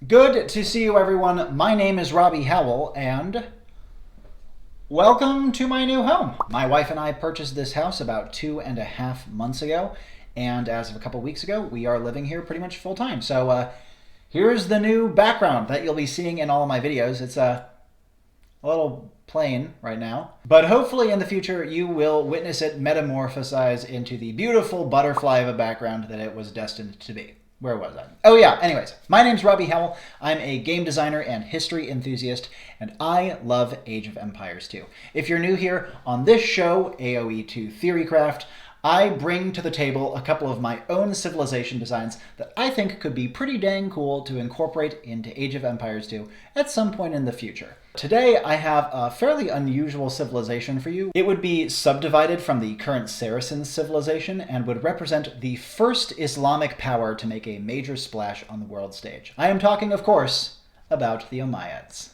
Good to see you, everyone. My name is Robbie Howell, and welcome to my new home. My wife and I purchased this house about 2.5 months ago, and as of a couple weeks ago, we are living here pretty much full time. So here's the new background that you'll be seeing in all of my videos. It's a little plain right now, but hopefully in the future you will witness it metamorphosize into the beautiful butterfly of a background that it was destined to be. Where was I? Oh yeah, anyways, my name's Robbie Howell. I'm a game designer and history enthusiast, and I love Age of Empires 2. If you're new here, on this show, AoE2 Theorycraft, I bring to the table a couple of my own civilization designs that I think could be pretty dang cool to incorporate into Age of Empires 2 at some point in the future. Today I have a fairly unusual civilization for you. It would be subdivided from the current Saracen civilization and would represent the first Islamic power to make a major splash on the world stage. I am talking, of course, about the Umayyads.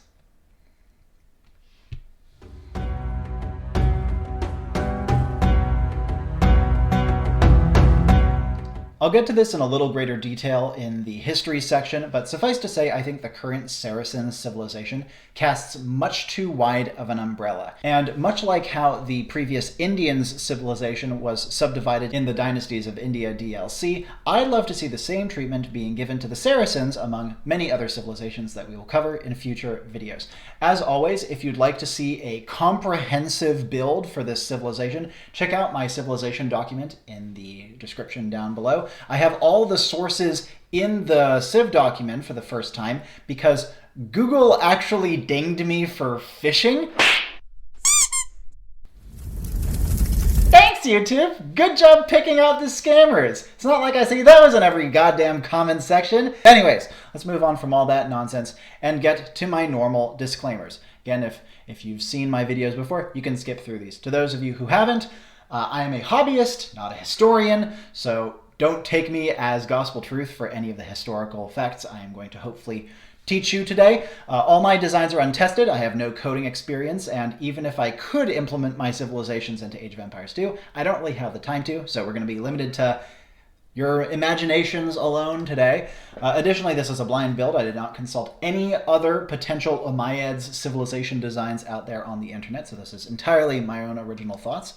I'll get to this in a little greater detail in the history section, but suffice to say, I think the current Saracen civilization casts much too wide of an umbrella. And much like how the previous Indians civilization was subdivided in the dynasties of India DLC, I'd love to see the same treatment being given to the Saracens among many other civilizations that we will cover in future videos. As always, if you'd like to see a comprehensive build for this civilization, check out my civilization document in the description down below. I have all the sources in the Civ document for the first time because Google actually dinged me for phishing. Thanks, YouTube! Good job picking out the scammers! It's not like I see those in every goddamn comment section. Anyways, let's move on from all that nonsense and get to my normal disclaimers. Again, if you've seen my videos before, you can skip through these. To those of you who haven't, I am a hobbyist, not a historian, so don't take me as gospel truth for any of the historical facts I am going to hopefully teach you today. All my designs are untested. I have no coding experience, and even if I could implement my civilizations into Age of Empires 2, I don't really have the time to, so we're going to be limited to your imaginations alone today. Additionally, this is a blind build. I did not consult any other potential Umayyads civilization designs out there on the internet, so this is entirely my own original thoughts.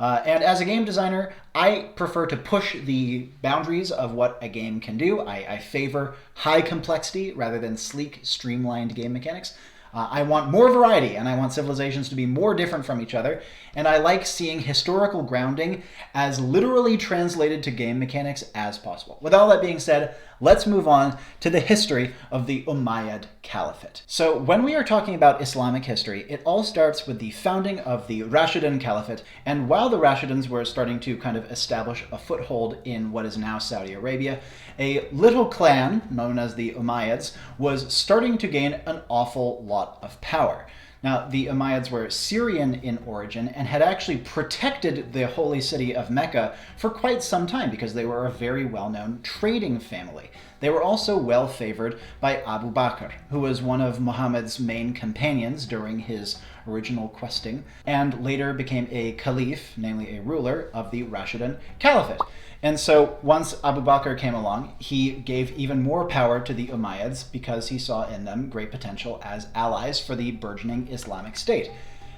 And as a game designer, I prefer to push the boundaries of what a game can do. I favor high complexity rather than sleek, streamlined game mechanics. I want more variety, and I want civilizations to be more different from each other, and I like seeing historical grounding as literally translated to game mechanics as possible. With all that being said, let's move on to the history of the Umayyad Caliphate. So when we are talking about Islamic history, it all starts with the founding of the Rashidun Caliphate, and while the Rashiduns were starting to kind of establish a foothold in what is now Saudi Arabia, a little clan known as the Umayyads was starting to gain an awful lot of power. Now, the Umayyads were Syrian in origin and had actually protected the holy city of Mecca for quite some time because they were a very well-known trading family. They were also well favored by Abu Bakr, who was one of Muhammad's main companions during his original questing, and later became a caliph, namely a ruler, of the Rashidun Caliphate. And so once Abu Bakr came along, he gave even more power to the Umayyads because he saw in them great potential as allies for the burgeoning Islamic State.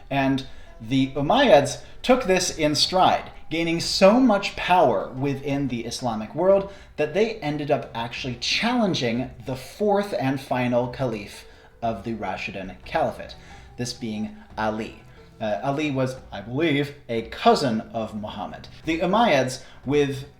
And the Umayyads took this in stride, gaining so much power within the Islamic world that they ended up actually challenging the fourth and final caliph of the Rashidun Caliphate, this being Ali. Ali was, I believe, a cousin of Muhammad. The Umayyads,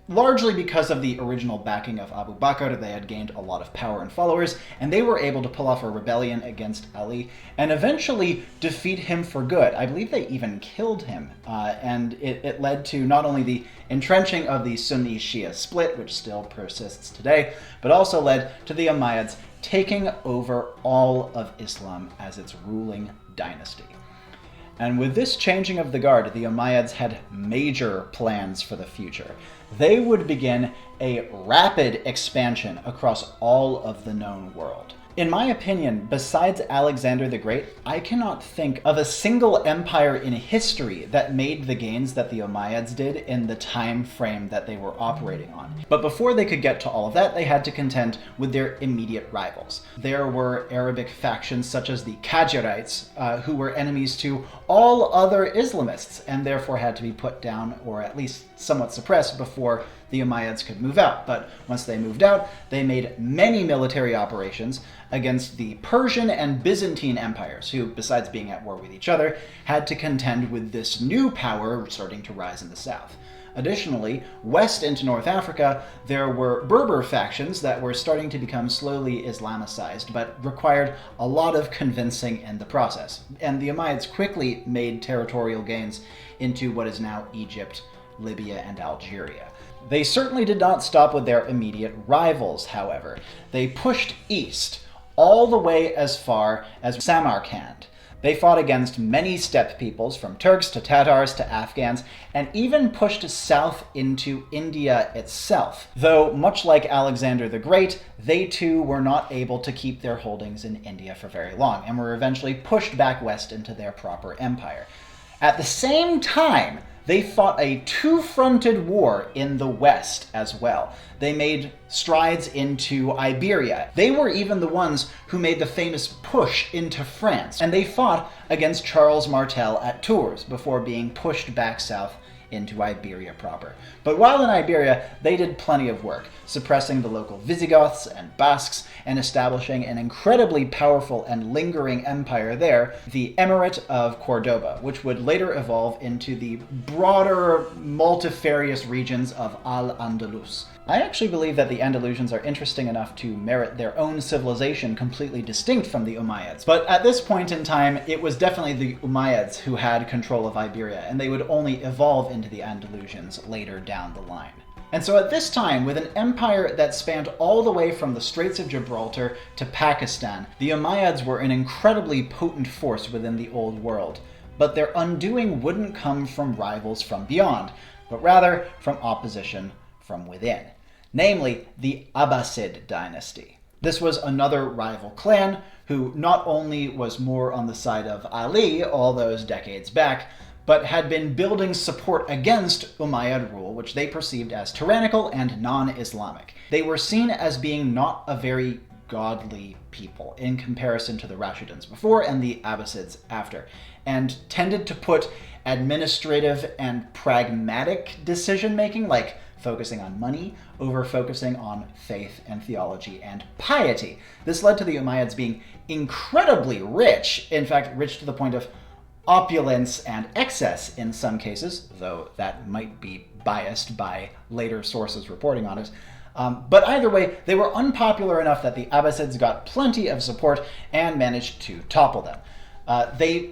largely because of the original backing of Abu Bakr, they had gained a lot of power and followers, and they were able to pull off a rebellion against Ali and eventually defeat him for good. I believe they even killed him, and it led to not only the entrenching of the Sunni-Shia split, which still persists today, but also led to the Umayyads taking over all of Islam as its ruling dynasty. And with this changing of the guard, the Umayyads had major plans for the future. they would begin a rapid expansion across all of the known world. In my opinion, besides Alexander the Great, I cannot think of a single empire in history that made the gains that the Umayyads did in the time frame that they were operating on. But before they could get to all of that, they had to contend with their immediate rivals. There were Arabic factions such as the Qajarites, who were enemies to all other Islamists, and therefore had to be put down or at least somewhat suppressed before the Umayyads could move out. But once they moved out, they made many military operations against the Persian and Byzantine empires, who, besides being at war with each other, had to contend with this new power starting to rise in the south. Additionally, west into North Africa, there were Berber factions that were starting to become slowly Islamicized, but required a lot of convincing in the process. And the Umayyads quickly made territorial gains into what is now Egypt, Libya, and Algeria. They certainly did not stop with their immediate rivals, however. They pushed east, all the way as far as Samarkand. They fought against many steppe peoples, from Turks to Tatars to Afghans, and even pushed south into India itself. Though, much like Alexander the Great, they too were not able to keep their holdings in India for very long, and were eventually pushed back west into their proper empire. At the same time, they fought a two-fronted war in the west as well. They made strides into Iberia. They were even the ones who made the famous push into France, and they fought against Charles Martel at Tours before being pushed back south into Iberia proper. But while in Iberia, they did plenty of work, suppressing the local Visigoths and Basques, and establishing an incredibly powerful and lingering empire there, the Emirate of Cordoba, which would later evolve into the broader, multifarious regions of Al-Andalus. I actually believe that the Andalusians are interesting enough to merit their own civilization completely distinct from the Umayyads. But at this point in time, it was definitely the Umayyads who had control of Iberia, and they would only evolve into the Andalusians later down the line. And so at this time, with an empire that spanned all the way from the Straits of Gibraltar to Pakistan, the Umayyads were an incredibly potent force within the Old World. But their undoing wouldn't come from rivals from beyond, but rather from opposition from within, namely the Abbasid dynasty. This was another rival clan who not only was more on the side of Ali all those decades back, but had been building support against Umayyad rule, which they perceived as tyrannical and non-Islamic. They were seen as being not a very godly people in comparison to the Rashidun before and the Abbasids after, and tended to put administrative and pragmatic decision-making, like focusing on money, over focusing on faith and theology and piety. This led to the Umayyads being incredibly rich, in fact, rich to the point of opulence and excess in some cases, though that might be biased by later sources reporting on it. But either way, they were unpopular enough that the Abbasids got plenty of support and managed to topple them. They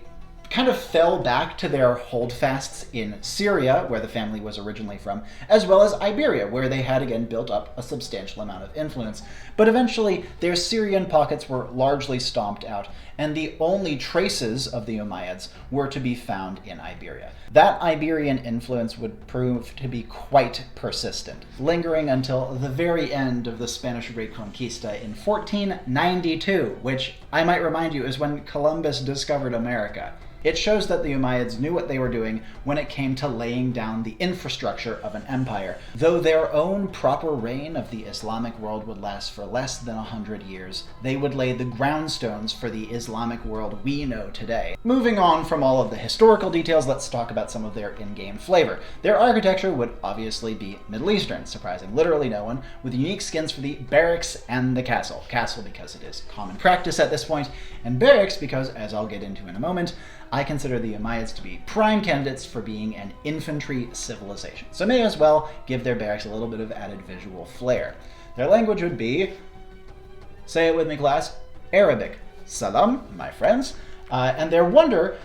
kind of fell back to their holdfasts in Syria, where the family was originally from, as well as Iberia, where they had again built up a substantial amount of influence. But eventually, their Syrian pockets were largely stomped out, and the only traces of the Umayyads were to be found in Iberia. That Iberian influence would prove to be quite persistent, lingering until the very end of the Spanish Reconquista in 1492, which I might remind you is when Columbus discovered America. It shows that the Umayyads knew what they were doing when it came to laying down the infrastructure of an empire, though their own proper reign of the Islamic world would last for less than 100 years. They would lay the groundstones for the Islamic world we know today. Moving on from all of the historical details, let's talk about some of their in-game flavor. Their architecture would obviously be Middle Eastern, surprising literally no one, with unique skins for the barracks and the castle. Castle because it is common practice at this point, and barracks because, as I'll get into in a moment, I consider the Umayyads to be prime candidates for being an infantry civilization, so may as well give their barracks a little bit of added visual flair. Their language would be, say it with me class, Arabic. Salam, my friends. And their wonder,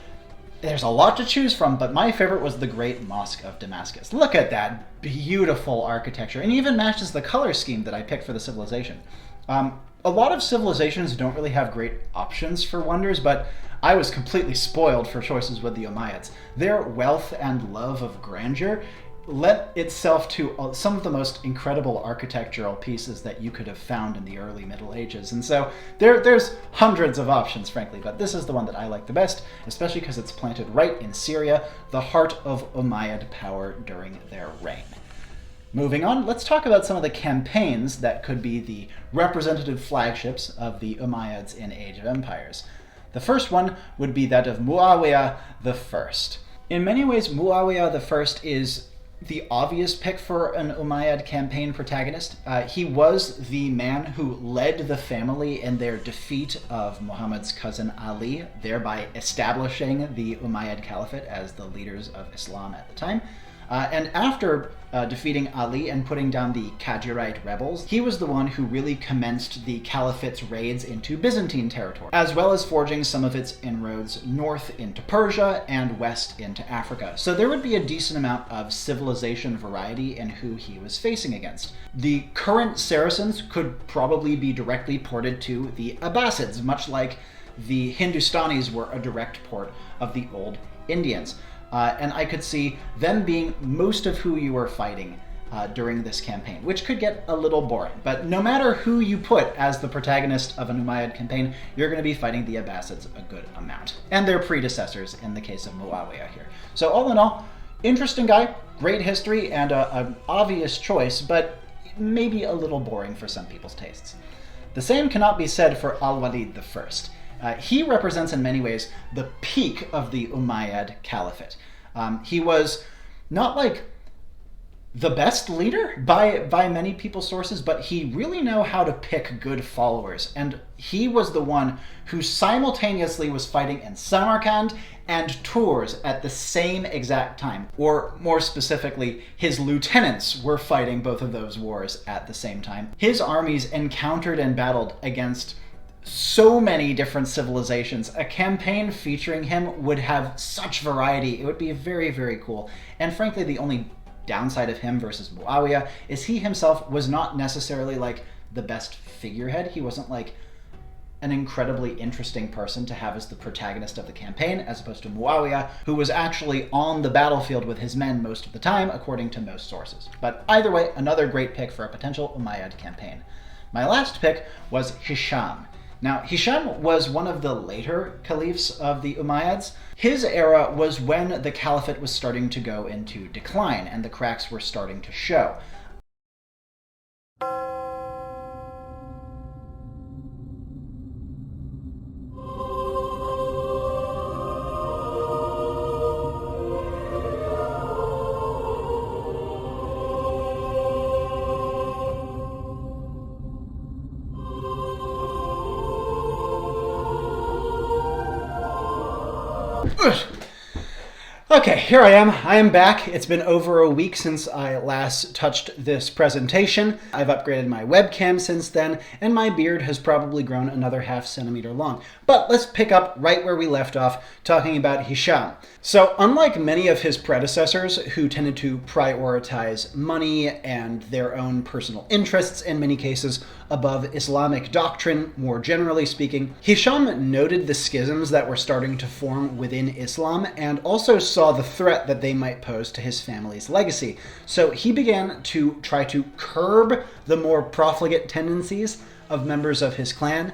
there's a lot to choose from, but my favorite was the Great Mosque of Damascus. Look at that beautiful architecture, and even matches the color scheme that I picked for the civilization. A lot of civilizations don't really have great options for wonders, but I was completely spoiled for choices with the Umayyads. Their wealth and love of grandeur lent itself to some of the most incredible architectural pieces that you could have found in the early Middle Ages. And so there's hundreds of options, frankly, but this is the one that I like the best, especially because it's planted right in Syria, the heart of Umayyad power during their reign. Moving on, let's talk about some of the campaigns that could be the representative flagships of the Umayyads in Age of Empires. The first one would be that of Muawiyah I. In many ways, Muawiyah I is the obvious pick for an Umayyad campaign protagonist. He was the man who led the family in their defeat of Muhammad's cousin Ali, thereby establishing the Umayyad Caliphate as the leaders of Islam at the time. And after defeating Ali and putting down the Qajirite rebels, he was the one who really commenced the Caliphate's raids into Byzantine territory, as well as forging some of its inroads north into Persia and west into Africa. So there would be a decent amount of civilization variety in who he was facing against. The current Saracens could probably be directly ported to the Abbasids, much like the Hindustanis were a direct port of the old Indians. And I could see them being most of who you were fighting during this campaign, which could get a little boring. But no matter who you put as the protagonist of an Umayyad campaign, you're going to be fighting the Abbasids a good amount, and their predecessors in the case of Muawiyah here. So all in all, interesting guy, great history, and an obvious choice, but maybe a little boring for some people's tastes. The same cannot be said for al-Walid I. He represents in many ways the peak of the Umayyad Caliphate. He was not like the best leader by many people's sources, but he really knew how to pick good followers. And he was the one who simultaneously was fighting in Samarkand and Tours at the same exact time. Or more specifically, his lieutenants were fighting both of those wars at the same time. His armies encountered and battled against so many different civilizations. A campaign featuring him would have such variety. It would be very, very cool. And frankly, the only downside of him versus Muawiyah is he himself was not necessarily like the best figurehead. He wasn't like an incredibly interesting person to have as the protagonist of the campaign, as opposed to Muawiyah, who was actually on the battlefield with his men most of the time, according to most sources. But either way, another great pick for a potential Umayyad campaign. My last pick was Hisham. Now, Hisham was one of the later caliphs of the Umayyads. His era was when the caliphate was starting to go into decline and the cracks were starting to show. Okay, here I am. I am back. It's been over a week since I last touched this presentation. I've upgraded my webcam since then, and my beard has probably grown another ½ centimeter long. But let's pick up right where we left off, talking about Hisham. So, unlike many of his predecessors, who tended to prioritize money and their own personal interests in many cases above Islamic doctrine, more generally speaking, Hisham noted the schisms that were starting to form within Islam and also saw the threat that they might pose to his family's legacy. So he began to try to curb the more profligate tendencies of members of his clan,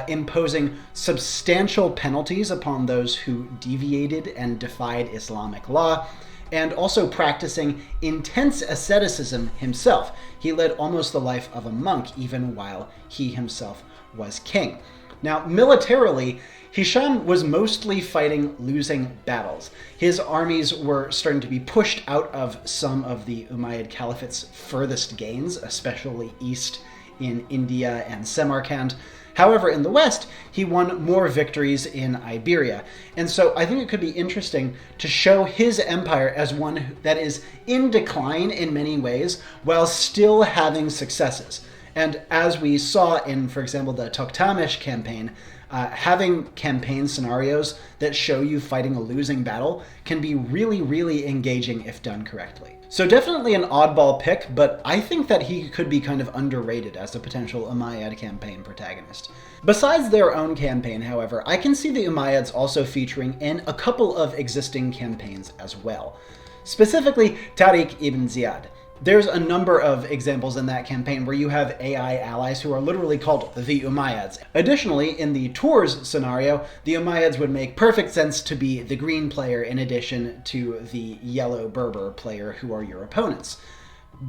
imposing substantial penalties upon those who deviated and defied Islamic law, and also practicing intense asceticism himself. He led almost the life of a monk, even while he himself was king. Now, militarily, Hisham was mostly fighting losing battles. His armies were starting to be pushed out of some of the Umayyad Caliphate's furthest gains, especially east in India and Samarkand. However, in the west, he won more victories in Iberia. And so I think it could be interesting to show his empire as one that is in decline in many ways, while still having successes. And as we saw in, for example, the Toktamish campaign, having campaign scenarios that show you fighting a losing battle can be really, really engaging if done correctly. So definitely an oddball pick, but I think that he could be kind of underrated as a potential Umayyad campaign protagonist. Besides their own campaign, however, I can see the Umayyads also featuring in a couple of existing campaigns as well. specifically Tariq ibn Ziyad. There's a number of examples in that campaign where you have AI allies who are literally called the Umayyads. Additionally, in the Tours scenario, the Umayyads would make perfect sense to be the green player in addition to the yellow Berber player who are your opponents.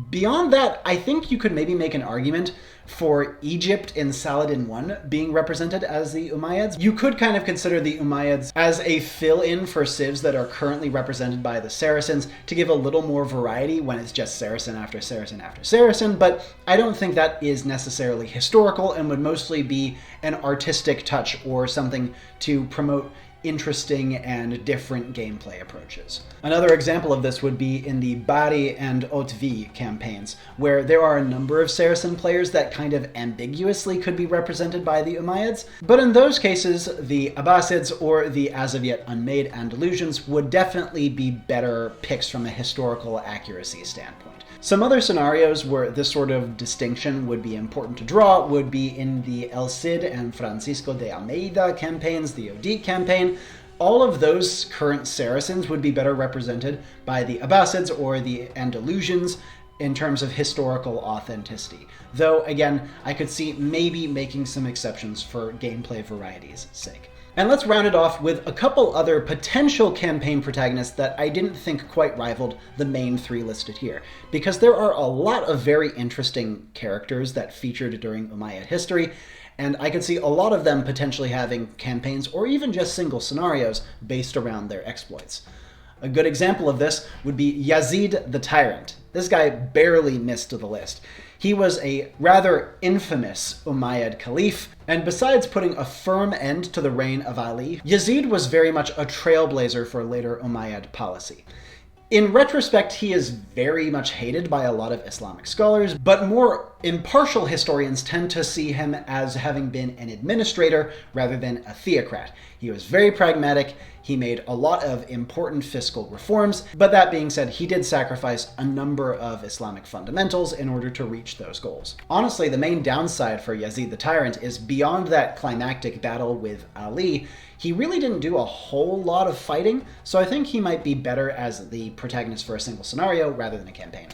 Beyond that, I think you could maybe make an argument for Egypt in Saladin 1 being represented as the Umayyads. You could kind of consider the Umayyads as a fill-in for civs that are currently represented by the Saracens to give a little more variety when it's just Saracen after Saracen after Saracen, but I don't think that is necessarily historical and would mostly be an artistic touch or something to promote interesting and different gameplay approaches. Another example of this would be in the Bari and Haute-Vie campaigns, where there are a number of Saracen players that kind of ambiguously could be represented by the Umayyads, but in those cases, the Abbasids or the as of yet unmade Andalusians would definitely be better picks from a historical accuracy standpoint. Some other scenarios where this sort of distinction would be important to draw would be in the El Cid and Francisco de Almeida campaigns, the Oudit campaign. All of those current Saracens would be better represented by the Abbasids or the Andalusians in terms of historical authenticity. Though, again, I could see maybe making some exceptions for gameplay variety's sake. And let's round it off with a couple other potential campaign protagonists that I didn't think quite rivaled the main three listed here, because there are a lot of very interesting characters that featured during Umayyad history, and I could see a lot of them potentially having campaigns or even just single scenarios based around their exploits. A good example of this would be Yazid the Tyrant. This guy barely missed the list. He was a rather infamous Umayyad caliph, and besides putting a firm end to the reign of Ali, Yazid was very much a trailblazer for later Umayyad policy. In retrospect, he is very much hated by a lot of Islamic scholars, but more impartial historians tend to see him as having been an administrator rather than a theocrat. He was very pragmatic, he made a lot of important fiscal reforms, but that being said, he did sacrifice a number of Islamic fundamentals in order to reach those goals. Honestly, the main downside for Yazid the Tyrant is beyond that climactic battle with Ali, he really didn't do a whole lot of fighting, so I think he might be better as the protagonist for a single scenario rather than a campaign.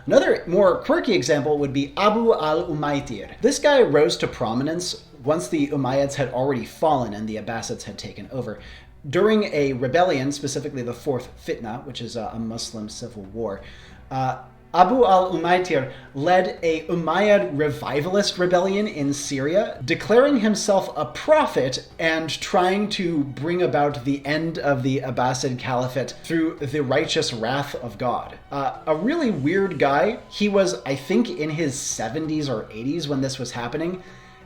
Another more quirky example would be Abu al-Umaytir. This guy rose to prominence once the Umayyads had already fallen and the Abbasids had taken over. During a rebellion, specifically the Fourth Fitna, which is a Muslim civil war, Abu al-Umaytir led a Umayyad revivalist rebellion in Syria, declaring himself a prophet and trying to bring about the end of the Abbasid Caliphate through the righteous wrath of God. A really weird guy. He was, I think, in his 70s or 80s when this was happening,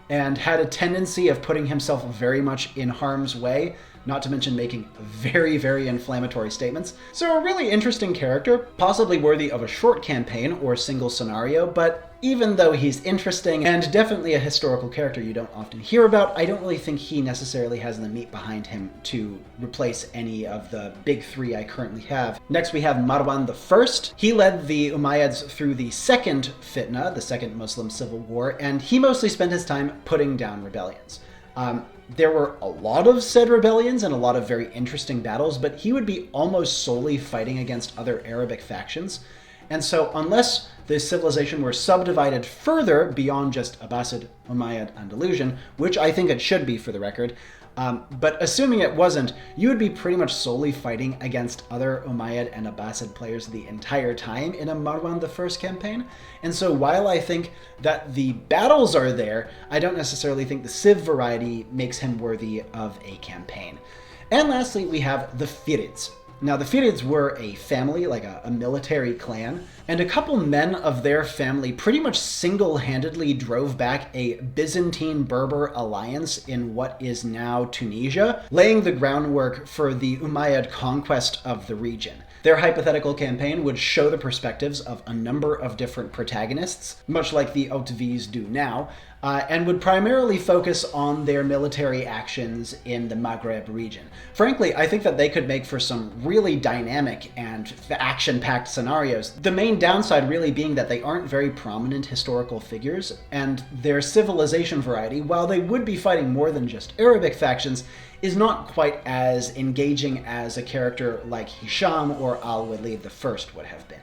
and had a tendency of putting himself very much in harm's way, not to mention making very, very inflammatory statements. So a really interesting character, possibly worthy of a short campaign or single scenario, but even though he's interesting and definitely a historical character you don't often hear about, I don't really think he necessarily has the meat behind him to replace any of the big three I currently have. Next we have Marwan I. He led the Umayyads through the second Fitna, the second Muslim civil war, and he mostly spent his time putting down rebellions. There were a lot of said rebellions and a lot of very interesting battles, but he would be almost solely fighting against other Arabic factions. And so unless the civilization were subdivided further beyond just Abbasid, Umayyad, Andalusian, which I think it should be for the record, but assuming it wasn't, you would be pretty much solely fighting against other Umayyad and Abbasid players the entire time in a Marwan I campaign. And so while I think that the battles are there, I don't necessarily think the civ variety makes him worthy of a campaign. And lastly, we have the Firids. Now, the Firids were a family, like a military clan, and a couple men of their family pretty much single-handedly drove back a Byzantine-Berber alliance in what is now Tunisia, laying the groundwork for the Umayyad conquest of the region. Their hypothetical campaign would show the perspectives of a number of different protagonists, much like the Haute-Vies do now, and would primarily focus on their military actions in the Maghreb region. Frankly, I think that they could make for some really dynamic and action-packed scenarios. The main downside really being that they aren't very prominent historical figures, and their civilization variety, while they would be fighting more than just Arabic factions, is not quite as engaging as a character like Hisham or al-Walid I would have been.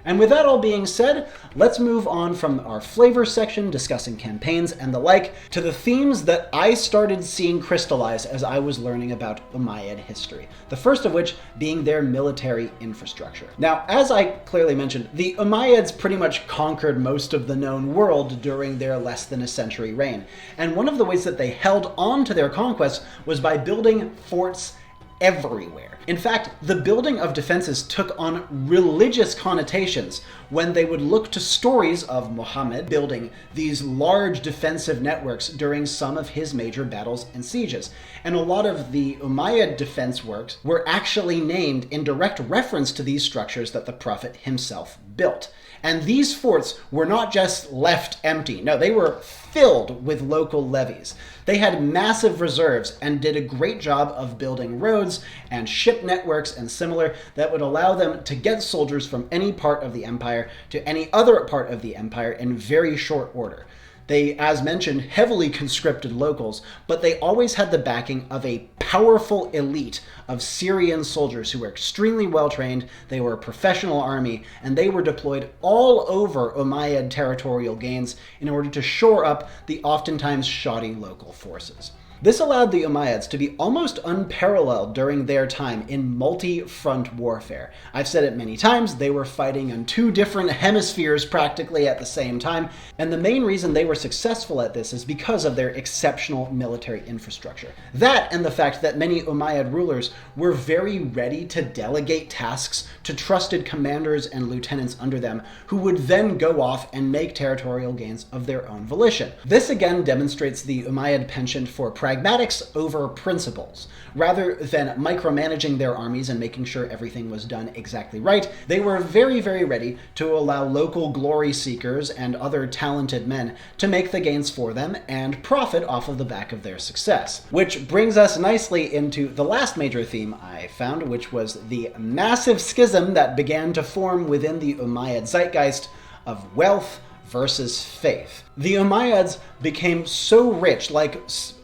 And with that all being said, let's move on from our flavor section discussing campaigns and the like to the themes that I started seeing crystallize as I was learning about Umayyad history. The first of which being their military infrastructure. Now, as I clearly mentioned, the Umayyads pretty much conquered most of the known world during their less than a century reign. And one of the ways that they held on to their conquests was by building forts everywhere. In fact, the building of defenses took on religious connotations when they would look to stories of Muhammad building these large defensive networks during some of his major battles and sieges. And a lot of the Umayyad defense works were actually named in direct reference to these structures that the Prophet himself built. And these forts were not just left empty. No, they were filled with local levies. They had massive reserves and did a great job of building roads and ship networks and similar that would allow them to get soldiers from any part of the empire to any other part of the empire in very short order. They, as mentioned, heavily conscripted locals, but they always had the backing of a powerful elite of Syrian soldiers who were extremely well trained, they were a professional army, and they were deployed all over Umayyad territorial gains in order to shore up the oftentimes shoddy local forces. This allowed the Umayyads to be almost unparalleled during their time in multi-front warfare. I've said it many times, they were fighting on two different hemispheres practically at the same time, and the main reason they were successful at this is because of their exceptional military infrastructure. That and the fact that many Umayyad rulers were very ready to delegate tasks to trusted commanders and lieutenants under them, who would then go off and make territorial gains of their own volition. This again demonstrates the Umayyad penchant for pragmatics over principles. Rather than micromanaging their armies and making sure everything was done exactly right, they were very, very ready to allow local glory seekers and other talented men to make the gains for them and profit off of the back of their success. Which brings us nicely into the last major theme I found, which was the massive schism that began to form within the Umayyad zeitgeist of wealth versus faith. The Umayyads became so rich, like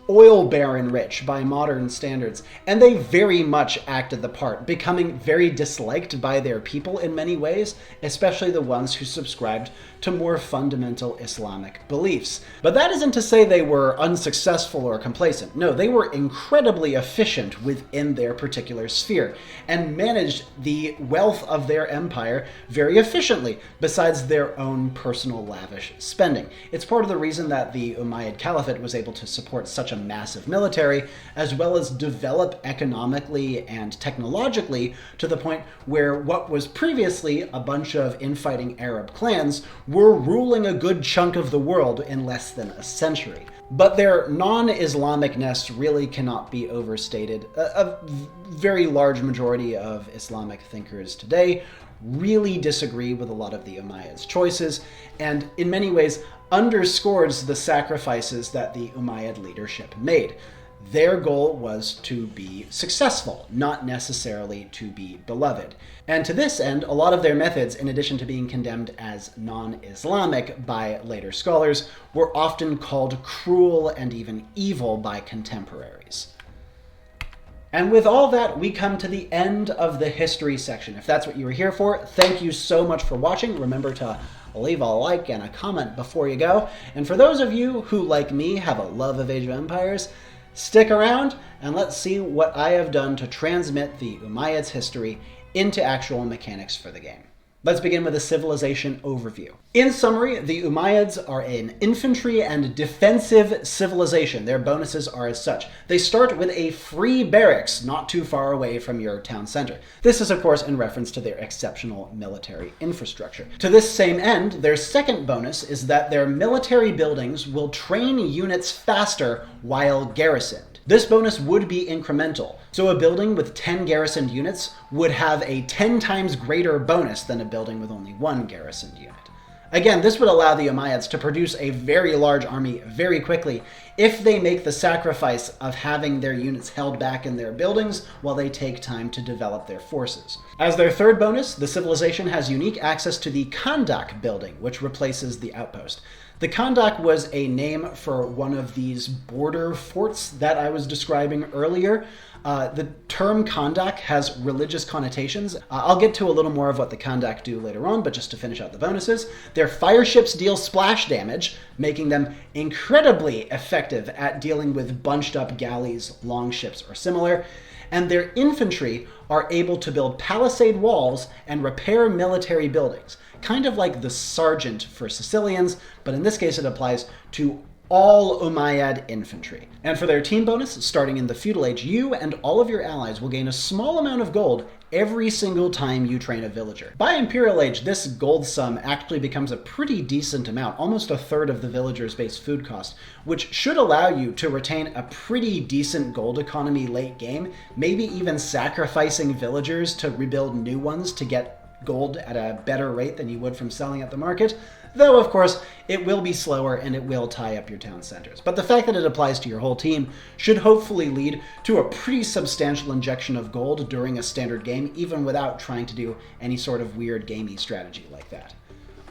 oil baron rich by modern standards, and they very much acted the part, becoming very disliked by their people in many ways, especially the ones who subscribed to more fundamental Islamic beliefs. But that isn't to say they were unsuccessful or complacent. No, they were incredibly efficient within their particular sphere and managed the wealth of their empire very efficiently, besides their own personal lavish spending. It's part of the reason that the Umayyad Caliphate was able to support such a massive military, as well as develop economically and technologically to the point where what was previously a bunch of infighting Arab clans were ruling a good chunk of the world in less than a century. But their non-Islamicness really cannot be overstated. A very large majority of Islamic thinkers today really disagree with a lot of the Umayyads' choices, and in many ways underscores the sacrifices that the Umayyad leadership made. Their goal was to be successful, not necessarily to be beloved. And to this end, a lot of their methods, in addition to being condemned as non-Islamic by later scholars, were often called cruel and even evil by contemporaries. And with all that, we come to the end of the history section. If that's what you were here for, thank you so much for watching. Remember to leave a like and a comment before you go. And for those of you who, like me, have a love of Age of Empires, stick around and let's see what I have done to transmit the Umayyads' history into actual mechanics for the game. Let's begin with a civilization overview. In summary, the Umayyads are an infantry and defensive civilization. Their bonuses are as such. They start with a free barracks not too far away from your town center. This is, of course, in reference to their exceptional military infrastructure. To this same end, their second bonus is that their military buildings will train units faster while garrisoned. This bonus would be incremental, so a building with 10 garrisoned units would have a 10 times greater bonus than a building with only 1 garrisoned unit. Again, this would allow the Umayyads to produce a very large army very quickly if they make the sacrifice of having their units held back in their buildings while they take time to develop their forces. As their third bonus, the civilization has unique access to the Kandak building, which replaces the outpost. The Kandak was a name for one of these border forts that I was describing earlier. The term Kandak has religious connotations. I'll get to a little more of what the Kandak do later on, but just to finish out the bonuses, their fire ships deal splash damage, making them incredibly effective at dealing with bunched up galleys, longships, or similar. And their infantry are able to build palisade walls and repair military buildings, kind of like the sergeant for Sicilians, but in this case it applies to all Umayyad infantry. And for their team bonus, starting in the feudal age, you and all of your allies will gain a small amount of gold every single time you train a villager. By imperial age, this gold sum actually becomes a pretty decent amount, almost a third of the villager's base food cost, which should allow you to retain a pretty decent gold economy late game, maybe even sacrificing villagers to rebuild new ones to get gold at a better rate than you would from selling at the market. Though, of course, it will be slower and it will tie up your town centers. But the fact that it applies to your whole team should hopefully lead to a pretty substantial injection of gold during a standard game, even without trying to do any sort of weird gamey strategy like that.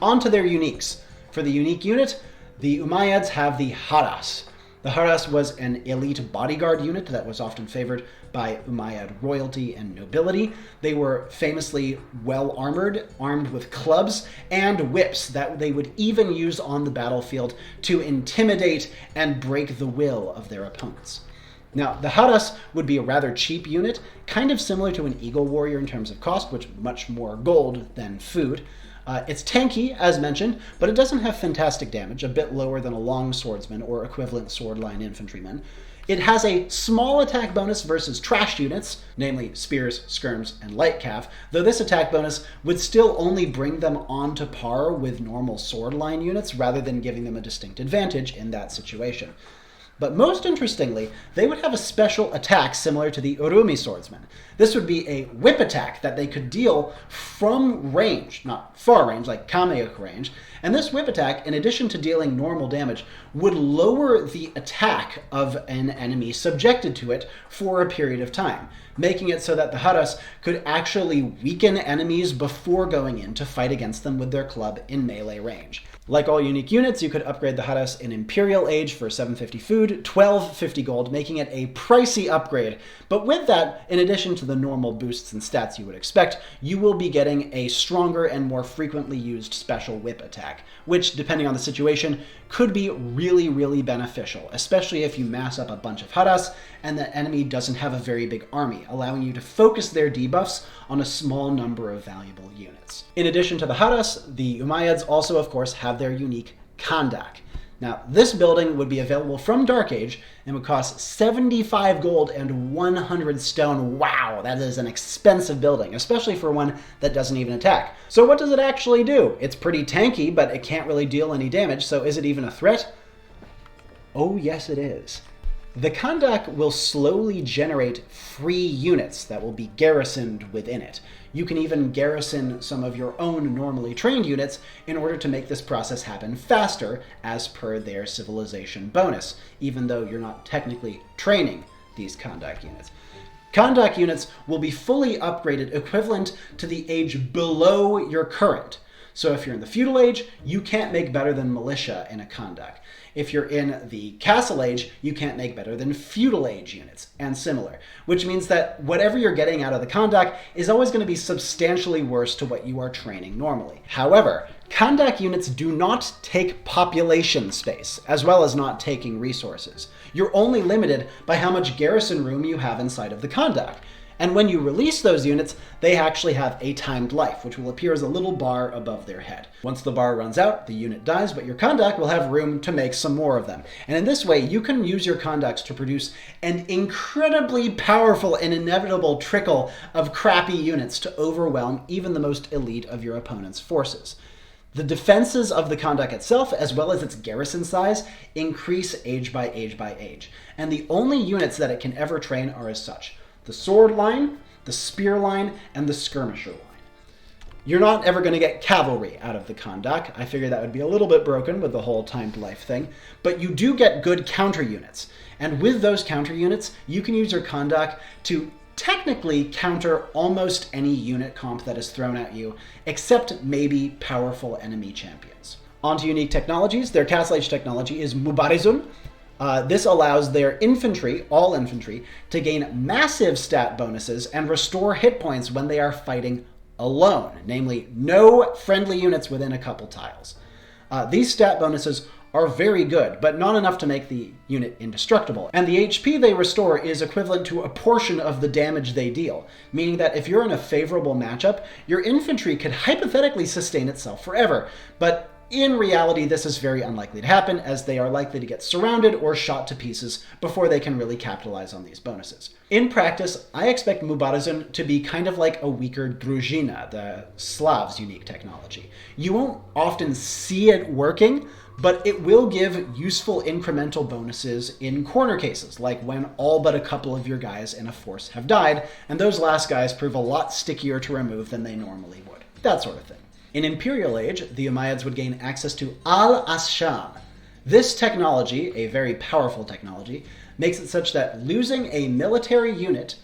On to their uniques. For the unique unit, the Umayyads have the Haras. The Haras was an elite bodyguard unit that was often favored by Umayyad royalty and nobility. They were famously well armored, armed with clubs and whips that they would even use on the battlefield to intimidate and break the will of their opponents. Now, the Haras would be a rather cheap unit, kind of similar to an Eagle Warrior in terms of cost, which much more gold than food. It's tanky, as mentioned, but it doesn't have fantastic damage, a bit lower than a long swordsman or equivalent swordline infantryman. It has a small attack bonus versus trashed units, namely spears, skirms, and light cav, though this attack bonus would still only bring them on to par with normal swordline units rather than giving them a distinct advantage in that situation. But most interestingly, they would have a special attack similar to the Urumi swordsman. This would be a whip attack that they could deal from range, not far range, like Kameyuk range. And this whip attack, in addition to dealing normal damage, would lower the attack of an enemy subjected to it for a period of time, making it so that the Haras could actually weaken enemies before going in to fight against them with their club in melee range. Like all unique units, you could upgrade the Haras in Imperial Age for 750 food, 1250 gold, making it a pricey upgrade. But with that, in addition to the normal boosts and stats you would expect, you will be getting a stronger and more frequently used special whip attack, which, depending on the situation, could be really, really beneficial, especially if you mass up a bunch of Haras and the enemy doesn't have a very big army, allowing you to focus their debuffs on a small number of valuable units. In addition to the Haras, the Umayyads also, of course, have their unique Kandak. Now, this building would be available from Dark Age and would cost 75 gold and 100 stone. Wow, that is an expensive building, especially for one that doesn't even attack. So what does it actually do? It's pretty tanky, but it can't really deal any damage, so is it even a threat? Oh, yes, it is. The Kandak will slowly generate free units that will be garrisoned within it. You can even garrison some of your own normally trained units in order to make this process happen faster as per their civilization bonus, even though you're not technically training these Kandak units. Kandak units will be fully upgraded equivalent to the age below your current. So if you're in the feudal age, you can't make better than militia in a Kandak. If you're in the castle age, you can't make better than feudal age units, and similar. Which means that whatever you're getting out of the Kandak is always going to be substantially worse to what you are training normally. However, Kandak units do not take population space, as well as not taking resources. You're only limited by how much garrison room you have inside of the Kandak. And when you release those units, they actually have a timed life, which will appear as a little bar above their head. Once the bar runs out, the unit dies, but your Kandak will have room to make some more of them. And in this way, you can use your Kandaks to produce an incredibly powerful and inevitable trickle of crappy units to overwhelm even the most elite of your opponent's forces. The defenses of the Kandak itself, as well as its garrison size, increase age by age by age. And the only units that it can ever train are as such: the sword line, the spear line, and the skirmisher line. You're not ever going to get cavalry out of the Kondak. I figure that would be a little bit broken with the whole timed life thing. But you do get good counter units. And with those counter units, you can use your Kondak to technically counter almost any unit comp that is thrown at you, except maybe powerful enemy champions. On to unique technologies. Their Castle Age technology is Mubarizun. This allows their infantry, all infantry, to gain massive stat bonuses and restore hit points when they are fighting alone, namely no friendly units within a couple tiles. These stat bonuses are very good, but not enough to make the unit indestructible. And the HP they restore is equivalent to a portion of the damage they deal, meaning that if you're in a favorable matchup, your infantry could hypothetically sustain itself forever. But in reality, this is very unlikely to happen, as they are likely to get surrounded or shot to pieces before they can really capitalize on these bonuses. In practice, I expect Mubarizun to be kind of like a weaker Druzhina, the Slavs' unique technology. You won't often see it working, but it will give useful incremental bonuses in corner cases, like when all but a couple of your guys in a force have died, and those last guys prove a lot stickier to remove than they normally would. That sort of thing. In Imperial Age, the Umayyads would gain access to al-Asham. This technology, a very powerful technology, makes it such that losing a military unit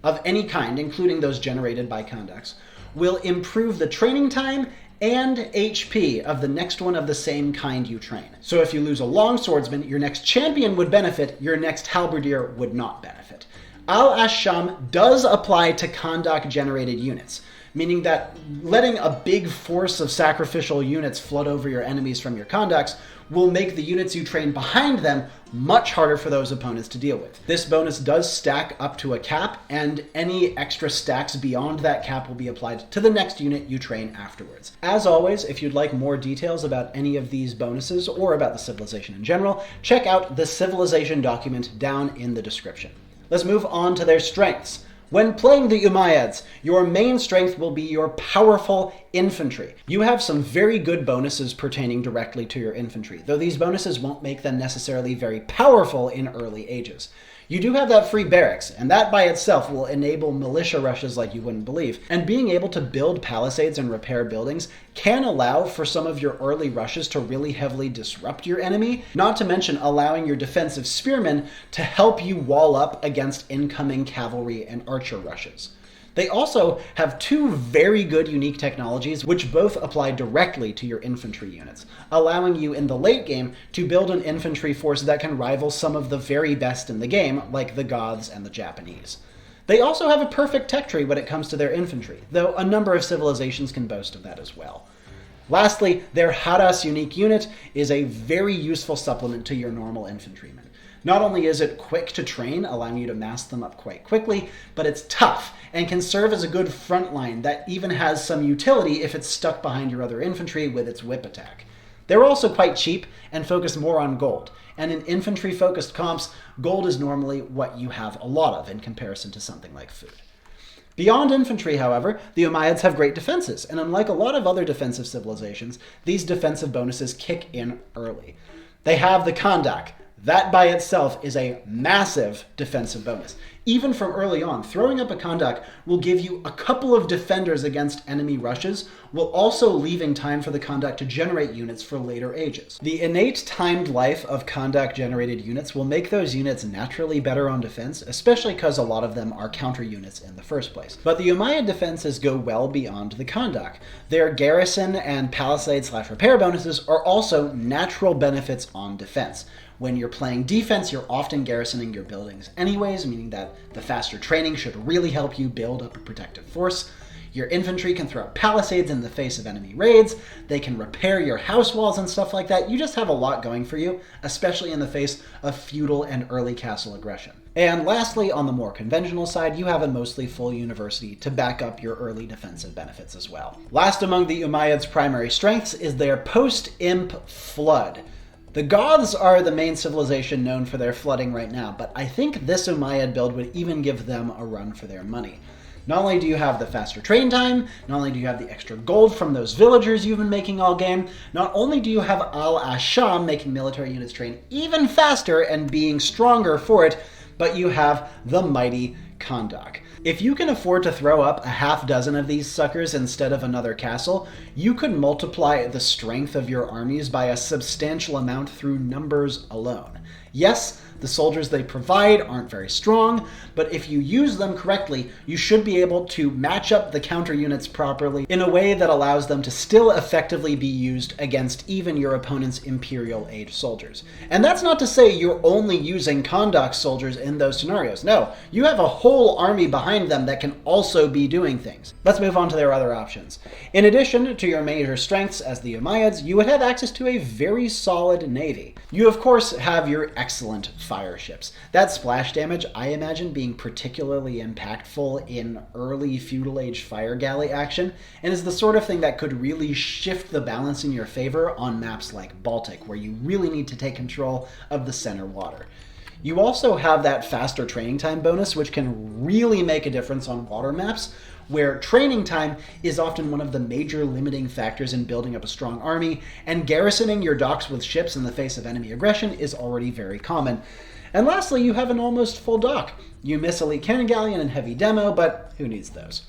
of any kind, including those generated by Kandaks, will improve the training time and HP of the next one of the same kind you train. So if you lose a long swordsman, your next champion would benefit, your next halberdier would not benefit. Al-Asham does apply to Kandak-generated units, meaning that letting a big force of sacrificial units flood over your enemies from your Kandaks will make the units you train behind them much harder for those opponents to deal with. This bonus does stack up to a cap, and any extra stacks beyond that cap will be applied to the next unit you train afterwards. As always, if you'd like more details about any of these bonuses or about the civilization in general, check out the civilization document down in the description. Let's move on to their strengths. When playing the Umayyads, your main strength will be your powerful infantry. You have some very good bonuses pertaining directly to your infantry, though these bonuses won't make them necessarily very powerful in early ages. You do have that free barracks, and that by itself will enable militia rushes like you wouldn't believe. And being able to build palisades and repair buildings can allow for some of your early rushes to really heavily disrupt your enemy, not to mention allowing your defensive spearmen to help you wall up against incoming cavalry and archer rushes. They also have two very good unique technologies which both apply directly to your infantry units, allowing you in the late game to build an infantry force that can rival some of the very best in the game, like the Goths and the Japanese. They also have a perfect tech tree when it comes to their infantry, though a number of civilizations can boast of that as well. Lastly, their Haras unique unit is a very useful supplement to your normal infantrymen. Not only is it quick to train, allowing you to mass them up quite quickly, but it's tough and can serve as a good front line that even has some utility if it's stuck behind your other infantry with its whip attack. They're also quite cheap and focus more on gold, and in infantry-focused comps, gold is normally what you have a lot of in comparison to something like food. Beyond infantry, however, the Umayyads have great defenses, and unlike a lot of other defensive civilizations, these defensive bonuses kick in early. They have the Kandak. That by itself is a massive defensive bonus. Even from early on, throwing up a Kandak will give you a couple of defenders against enemy rushes, while also leaving time for the Kandak to generate units for later ages. The innate timed life of Kandak-generated units will make those units naturally better on defense, especially because a lot of them are counter units in the first place. But the Umayyad defenses go well beyond the Kandak. Their garrison and palisade/repair bonuses are also natural benefits on defense. When you're playing defense, you're often garrisoning your buildings anyways, meaning that the faster training should really help you build up a protective force. Your infantry can throw up palisades in the face of enemy raids. They can repair your house walls and stuff like that. You just have a lot going for you, especially in the face of feudal and early castle aggression. And lastly, on the more conventional side, you have a mostly full university to back up your early defensive benefits as well. Last among the Umayyads' primary strengths is their post-imp flood. The Goths are the main civilization known for their flooding right now, but I think this Umayyad build would even give them a run for their money. Not only do you have the faster train time, not only do you have the extra gold from those villagers you've been making all game, not only do you have al-Asham making military units train even faster and being stronger for it, but you have the mighty Kandak. If you can afford to throw up a half dozen of these suckers instead of another castle, you could multiply the strength of your armies by a substantial amount through numbers alone. Yes, the soldiers they provide aren't very strong, but if you use them correctly, you should be able to match up the counter units properly in a way that allows them to still effectively be used against even your opponent's Imperial Age soldiers. And that's not to say you're only using Kondak soldiers in those scenarios. No, you have a whole army behind them that can also be doing things. Let's move on to their other options. In addition to your major strengths as the Umayyads, you would have access to a very solid navy. You of course have your excellent fire ships. That splash damage, I imagine, being particularly impactful in early feudal age fire galley action, and is the sort of thing that could really shift the balance in your favor on maps like Baltic, where you really need to take control of the center water. You also have that faster training time bonus, which can really make a difference on water maps, where training time is often one of the major limiting factors in building up a strong army, and garrisoning your docks with ships in the face of enemy aggression is already very common. And lastly, you have an almost full dock. You miss Elite Cannon Galleon and Heavy Demo, but who needs those?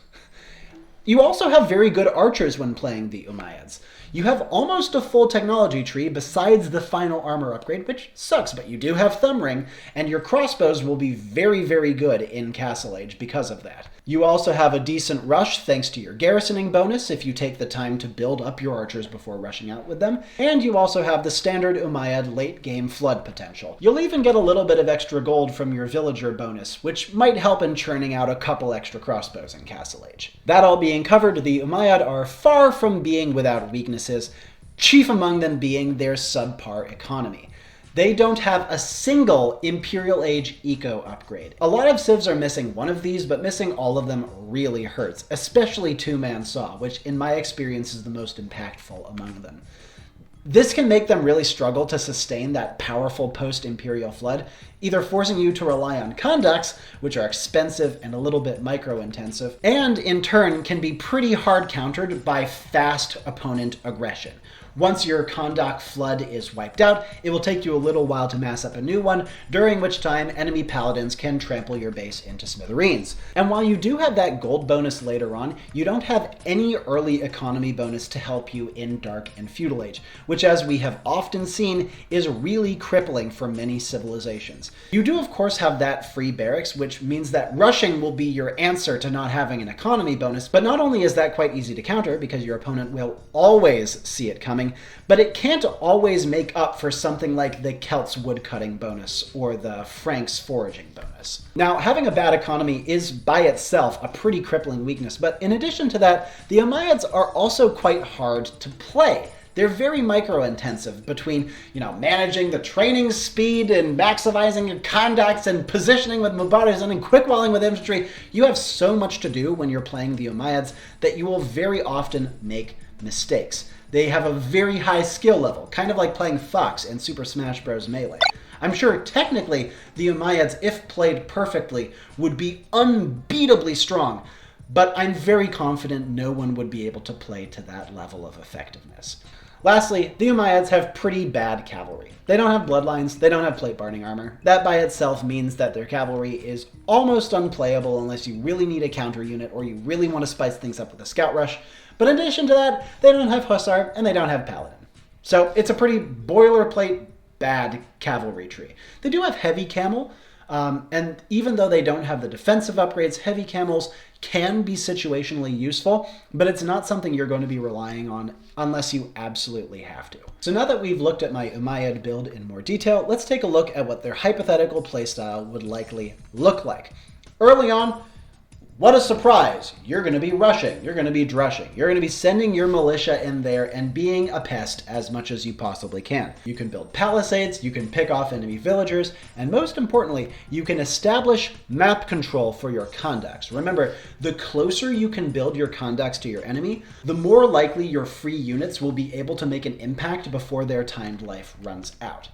You also have very good archers when playing the Umayyads. You have almost a full technology tree besides the final armor upgrade, which sucks, but you do have Thumb Ring, and your crossbows will be very, very good in Castle Age because of that. You also have a decent rush thanks to your garrisoning bonus if you take the time to build up your archers before rushing out with them, and you also have the standard Umayyad late game flood potential. You'll even get a little bit of extra gold from your villager bonus, which might help in churning out a couple extra crossbows in Castle Age. That all being covered, the Umayyad are far from being without weaknesses, chief among them being their subpar economy. They don't have a single Imperial Age eco upgrade. A lot of civs are missing one of these, but missing all of them really hurts, especially Two-Man Saw, which in my experience is the most impactful among them. This can make them really struggle to sustain that powerful post-Imperial flood, either forcing you to rely on conducts, which are expensive and a little bit micro-intensive, and in turn can be pretty hard countered by fast opponent aggression. Once your conduct flood is wiped out, it will take you a little while to mass up a new one, during which time enemy paladins can trample your base into smithereens. And while you do have that gold bonus later on, you don't have any early economy bonus to help you in Dark and Feudal Age, which as we have often seen is really crippling for many civilizations. You do of course have that free barracks, which means that rushing will be your answer to not having an economy bonus, but not only is that quite easy to counter because your opponent will always see it coming, but it can't always make up for something like the Celts woodcutting bonus or the Franks foraging bonus. Now, having a bad economy is by itself a pretty crippling weakness, but in addition to that, the Umayyads are also quite hard to play. They're very micro-intensive between, managing the training speed and maximizing your conducts and positioning with Mubarak and quick walling with infantry. You have so much to do when you're playing the Umayyads that you will very often make mistakes. They have a very high skill level, kind of like playing Fox in Super Smash Bros. Melee. I'm sure technically the Umayyads, if played perfectly, would be unbeatably strong, but I'm very confident no one would be able to play to that level of effectiveness. Lastly, the Umayyads have pretty bad cavalry. They don't have bloodlines, they don't have plate barding armor. That by itself means that their cavalry is almost unplayable unless you really need a counter unit or you really want to spice things up with a scout rush. But in addition to that, they don't have Hussar and they don't have Paladin. So it's a pretty boilerplate bad cavalry tree. They do have heavy camel, and even though they don't have the defensive upgrades, heavy camels can be situationally useful, but it's not something you're going to be relying on unless you absolutely have to. So now that we've looked at my Umayyad build in more detail, let's take a look at what their hypothetical playstyle would likely look like. Early on, what a surprise! You're going to be rushing, you're going to be drushing, you're going to be sending your militia in there and being a pest as much as you possibly can. You can build palisades, you can pick off enemy villagers, and most importantly, you can establish map control for your conducts. Remember, the closer you can build your conducts to your enemy, the more likely your free units will be able to make an impact before their timed life runs out.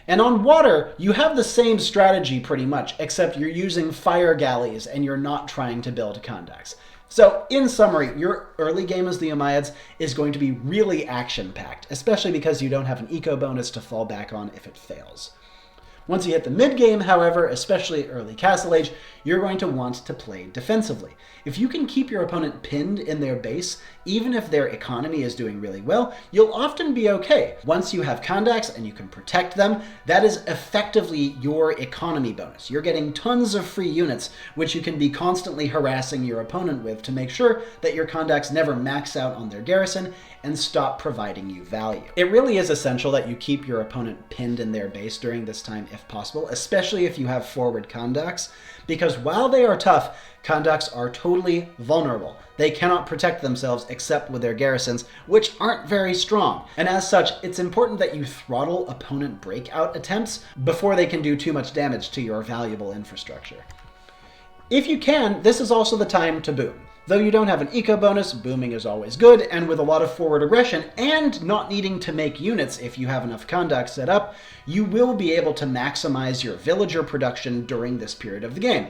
And on water, you have the same strategy pretty much, except you're using fire galleys and you're not trying to build conducts. So in summary, your early game as the Umayyads is going to be really action-packed, especially because you don't have an eco bonus to fall back on if it fails. Once you hit the mid-game, however, especially early Castle Age, you're going to want to play defensively. If you can keep your opponent pinned in their base, even if their economy is doing really well, you'll often be okay. Once you have Kandaks and you can protect them, that is effectively your economy bonus. You're getting tons of free units, which you can be constantly harassing your opponent with to make sure that your Kandaks never max out on their garrison and stop providing you value. It really is essential that you keep your opponent pinned in their base during this time if possible, especially if you have forward Kandaks, because while they are tough, Kandaks are totally vulnerable. They cannot protect themselves except with their garrisons, which aren't very strong. And as such, it's important that you throttle opponent breakout attempts before they can do too much damage to your valuable infrastructure. If you can, this is also the time to boom. Though you don't have an eco bonus, booming is always good, and with a lot of forward aggression and not needing to make units if you have enough Kandaks set up, you will be able to maximize your villager production during this period of the game.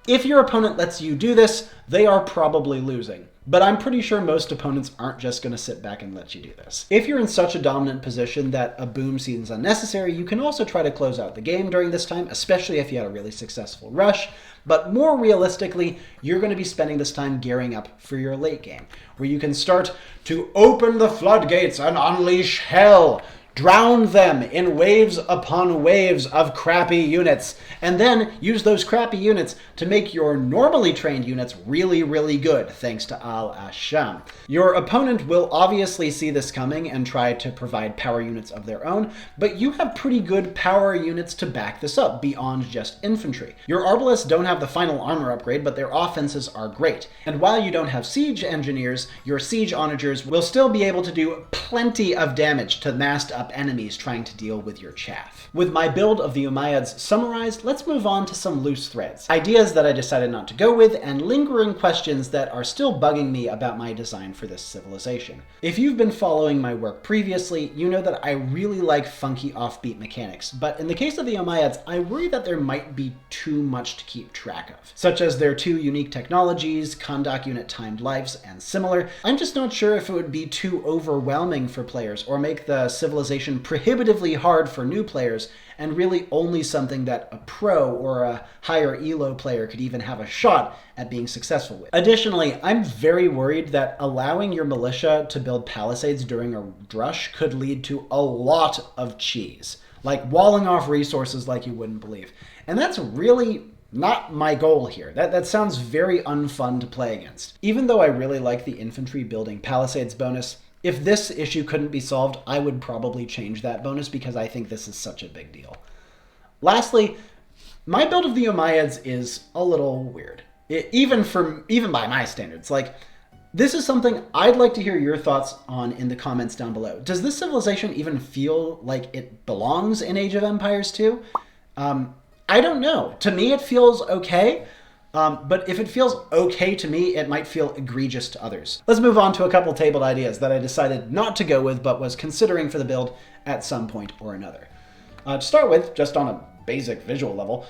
If your opponent lets you do this, they are probably losing. But I'm pretty sure most opponents aren't just going to sit back and let you do this. If you're in such a dominant position that a boom seems unnecessary, you can also try to close out the game during this time, especially if you had a really successful rush. But more realistically, you're going to be spending this time gearing up for your late game, where you can start to open the floodgates and unleash hell. Drown them in waves upon waves of crappy units, and then use those crappy units to make your normally trained units really, really good, thanks to Al-Asham. Your opponent will obviously see this coming and try to provide power units of their own, but you have pretty good power units to back this up beyond just infantry. Your Arbalists don't have the final armor upgrade, but their offenses are great. And while you don't have siege engineers, your siege onagers will still be able to do plenty of damage to massed up enemies trying to deal with your chaff. With my build of the Umayyads summarized, let's move on to some loose threads. Ideas that I decided not to go with, and lingering questions that are still bugging me about my design for this civilization. If you've been following my work previously, you know that I really like funky offbeat mechanics, but in the case of the Umayyads, I worry that there might be too much to keep track of, such as their 2 unique technologies, Kandak unit timed lives, and similar. I'm just not sure if it would be too overwhelming for players or make the civilization prohibitively hard for new players, and really only something that a pro or a higher elo player could even have a shot at being successful with. Additionally, I'm very worried that allowing your militia to build palisades during a rush could lead to a lot of cheese, like walling off resources like you wouldn't believe. And that's really not my goal here. That sounds very unfun to play against. Even though I really like the infantry building palisades bonus, if this issue couldn't be solved, I would probably change that bonus because I think this is such a big deal. Lastly, my build of the Umayyads is a little weird. Even by my standards. Like, this is something I'd like to hear your thoughts on in the comments down below. Does this civilization even feel like it belongs in Age of Empires 2? I don't know. To me, it feels okay. But if it feels okay to me, it might feel egregious to others. Let's move on to a couple tabled ideas that I decided not to go with, but was considering for the build at some point or another. To start with, just on a basic visual level,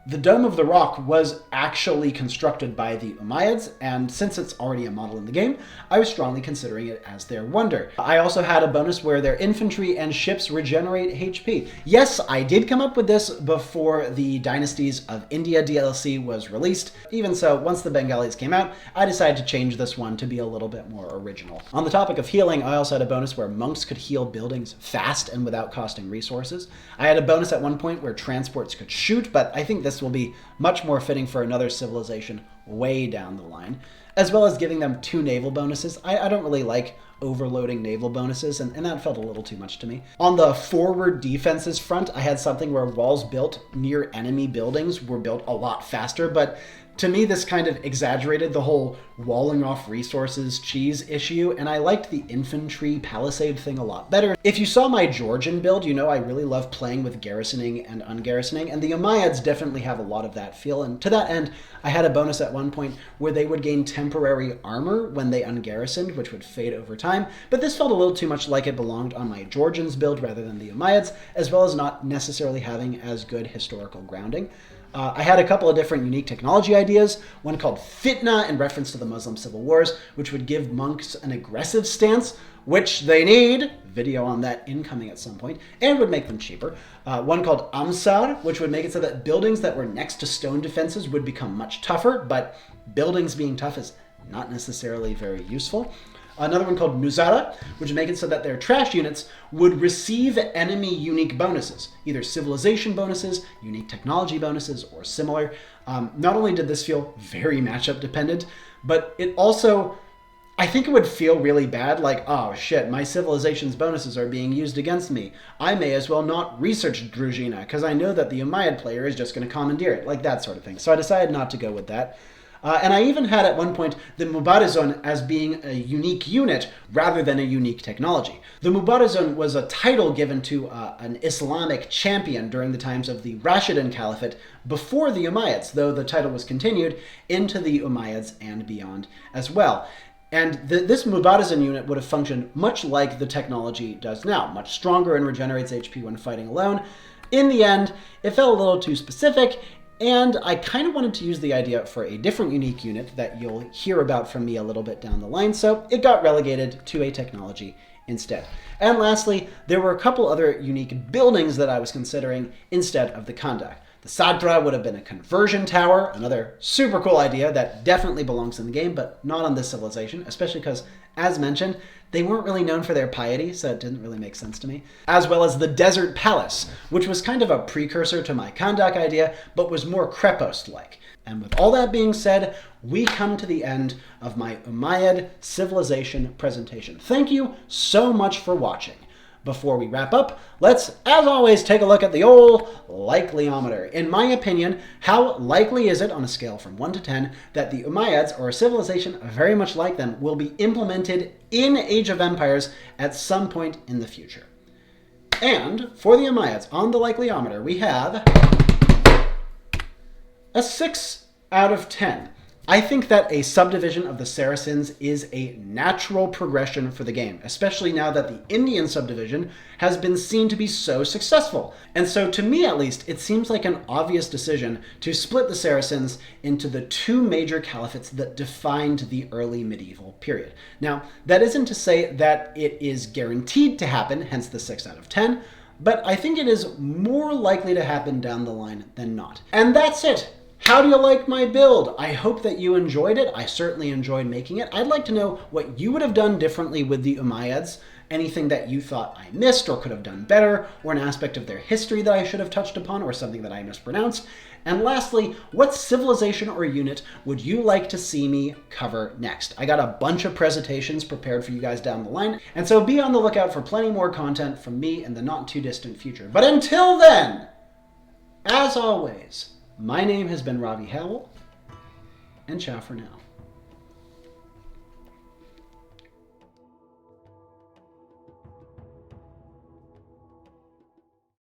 the Dome of the Rock was actually constructed by the Umayyads, and since it's already a model in the game, I was strongly considering it as their wonder. I also had a bonus where their infantry and ships regenerate HP. Yes, I did come up with this before the Dynasties of India DLC was released. Even so, once the Bengalis came out, I decided to change this one to be a little bit more original. On the topic of healing, I also had a bonus where monks could heal buildings fast and without costing resources. I had a bonus at one point where transports could shoot, but I think this will be much more fitting for another civilization way down the line, as well as giving them 2 naval bonuses. I don't really like overloading naval bonuses, and that felt a little too much to me. On the forward defenses front, I had something where walls built near enemy buildings were built a lot faster, but to me, this kind of exaggerated the whole walling off resources cheese issue, and I liked the infantry palisade thing a lot better. If you saw my Georgian build, you know I really love playing with garrisoning and ungarrisoning, and the Umayyads definitely have a lot of that feel, and to that end, I had a bonus at one point where they would gain temporary armor when they ungarrisoned, which would fade over time, but this felt a little too much like it belonged on my Georgians build rather than the Umayyads, as well as not necessarily having as good historical grounding. I had a couple of different unique technology ideas, one called Fitna in reference to the Muslim civil wars, which would give monks an aggressive stance, which they need, video on that incoming at some point, and would make them cheaper. One called Amsar, which would make it so that buildings that were next to stone defenses would become much tougher, but buildings being tough is not necessarily very useful. Another one called Nuzara, which would make it so that their trash units would receive enemy unique bonuses, either civilization bonuses, unique technology bonuses, or similar. Not only did this feel very matchup dependent, but it also, I think it would feel really bad, like, oh shit, my civilization's bonuses are being used against me. I may as well not research Druzhina, because I know that the Umayyad player is just going to commandeer it, like that sort of thing. So I decided not to go with that. And I even had at one point the Mubarizun as being a unique unit rather than a unique technology. The Mubarizun was a title given to an Islamic champion during the times of the Rashidun Caliphate before the Umayyads, though the title was continued into the Umayyads and beyond as well. And this Mubarizun unit would have functioned much like the technology does now, much stronger and regenerates HP when fighting alone. In the end, it felt a little too specific, and I kind of wanted to use the idea for a different unique unit that you'll hear about from me a little bit down the line, so it got relegated to a technology instead. And lastly, there were a couple other unique buildings that I was considering instead of the Kandak. The Sadra would have been a conversion tower, another super cool idea that definitely belongs in the game, but not on this civilization, especially because, as mentioned, they weren't really known for their piety, so it didn't really make sense to me. As well as the Desert Palace, which was kind of a precursor to my Kandak idea, but was more Krepost-like. And with all that being said, we come to the end of my Umayyad civilization presentation. Thank you so much for watching. Before we wrap up, let's, as always, take a look at the old likelyometer. In my opinion, how likely is it on a scale from 1 to 10 that the Umayyads, or a civilization very much like them, will be implemented in Age of Empires at some point in the future? And for the Umayyads, on the likelyometer, we have a 6 out of 10. I think that a subdivision of the Saracens is a natural progression for the game, especially now that the Indian subdivision has been seen to be so successful. And so to me at least, it seems like an obvious decision to split the Saracens into the two major caliphates that defined the early medieval period. Now, that isn't to say that it is guaranteed to happen, hence the 6 out of 10, but I think it is more likely to happen down the line than not. And that's it. How do you like my build? I hope that you enjoyed it. I certainly enjoyed making it. I'd like to know what you would have done differently with the Umayyads, anything that you thought I missed or could have done better, or an aspect of their history that I should have touched upon, or something that I mispronounced. And lastly, what civilization or unit would you like to see me cover next? I got a bunch of presentations prepared for you guys down the line, and so be on the lookout for plenty more content from me in the not too distant future. But until then, as always, my name has been Robbie Howell, and ciao for now.